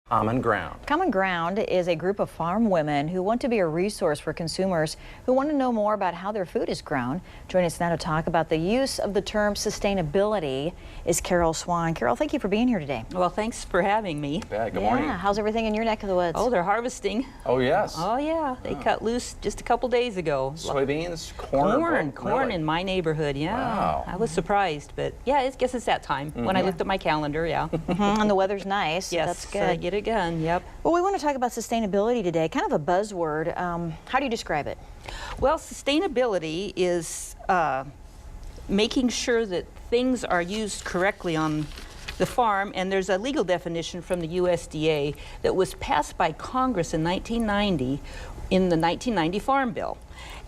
Common Ground. Common Ground is a group of farm women who want to be a resource for consumers who want to know more about how their food is grown. Joining us now to talk about the use of the term sustainability is Karol Swan. Karol, thank you for being here today. Well, thanks for having me. Yeah, good morning. How's everything in your neck of the woods? Oh, they're harvesting. Oh, yes. Oh, yeah. They cut loose just a couple days ago. Soybeans, corn. Corn really? in my neighborhood, yeah. Wow. I was surprised, but yeah, I guess it's that time. When I looked at my calendar, yeah. And the weather's nice. Yes, That's good. get it done, yep. Well, we want to talk about sustainability today, kind of a buzzword. How do you describe it? Well, sustainability is making sure that things are used correctly on the farm, and there's a legal definition from the USDA that was passed by Congress in 1990 in the 1990 Farm Bill.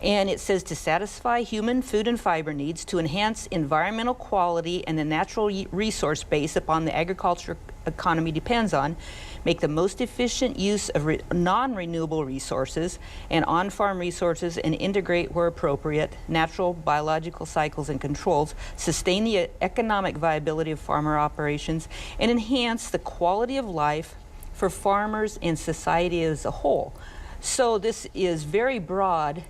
And it says to satisfy human food and fiber needs, to enhance environmental quality and the natural resource base upon the agriculture economy depends on, make the most efficient use of non-renewable resources and on-farm resources, and integrate where appropriate natural biological cycles and controls, sustain the economic viability of farmer operations, and enhance the quality of life for farmers and society as a whole. So this is very broad.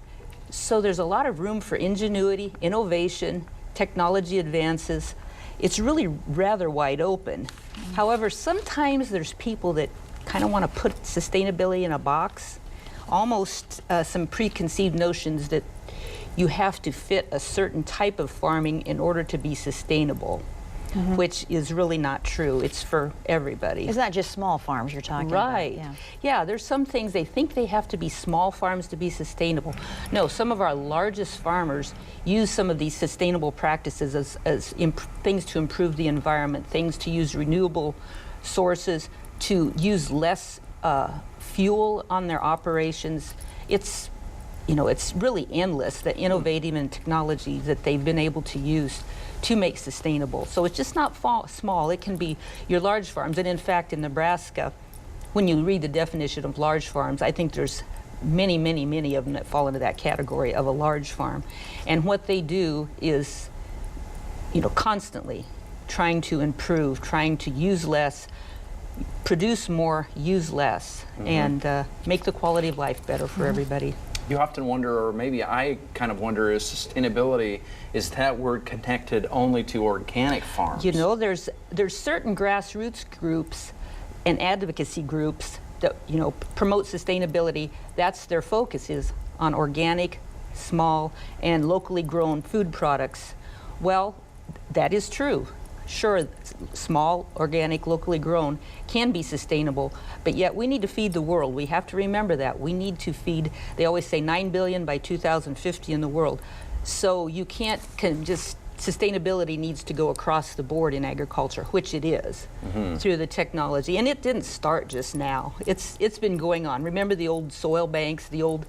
So there's a lot of room for ingenuity, innovation, technology advances. It's really rather wide open. However, sometimes there's people that kind of want to put sustainability in a box, almost some preconceived notions that you have to fit a certain type of farming in order to be sustainable, which is really not true. It's for everybody. It's not just small farms you're talking about. Right. Yeah, there's some things they think they have to be small farms to be sustainable. No, some of our largest farmers use some of these sustainable practices as things to improve the environment, things to use renewable sources, to use less fuel on their operations. It's, you know, it's really endless, the innovative and technology that they've been able to use to make sustainable. So it's just not small, it can be your large farms. And in fact, in Nebraska, when you read the definition of large farms, I think there's many, many, many of them that fall into that category of a large farm. And what they do is, you know, constantly trying to improve, trying to use less, produce more, use less, and make the quality of life better for everybody. You often wonder, or maybe I kind of wonder, is sustainability, is that word connected only to organic farms? You know, there's certain grassroots groups and advocacy groups that, you know, promote sustainability. That's their focus, is on organic, small, and locally grown food products. Well, that is true. Sure, small, organic, locally grown can be sustainable, but yet we need to feed the world. We have to remember that. We need to feed, they always say 9 billion by 2050 in the world. So you can't just, sustainability needs to go across the board in agriculture, which it is, through the technology. And it didn't start just now. It's been going on. Remember the old soil banks, the old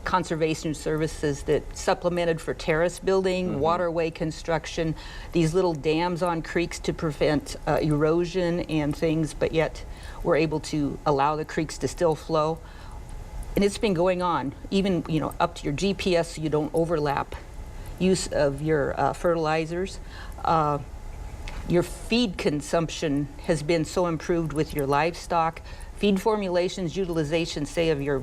conservation services that supplemented for terrace building, waterway construction, these little dams on creeks to prevent erosion and things, but yet we're able to allow the creeks to still flow. And it's been going on, even, you know, up to your GPS so you don't overlap use of your fertilizers. Your feed consumption has been so improved with your livestock. Feed formulations, utilization, say, of your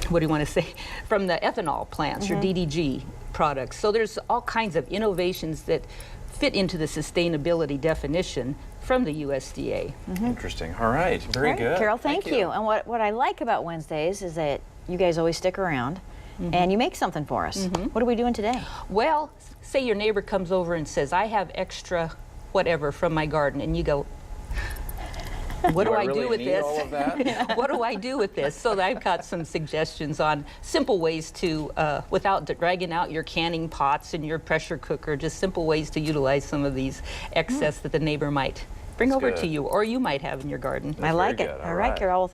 what do you want to say, from the ethanol plants, your DDG products. So there's all kinds of innovations that fit into the sustainability definition from the USDA. Interesting. All right. Very good. Karol, thank you. And what I like about Wednesdays is that you guys always stick around and you make something for us. What are we doing today? Well, say your neighbor comes over and says, I have extra whatever from my garden, and you go, what do I really do with need this? all of that? What do I do with this? So I've got some suggestions on simple ways to, without dragging out your canning pots and your pressure cooker, just simple ways to utilize some of these excess that the neighbor might bring over to you, or you might have in your garden. I like it. Good. All right, Karol.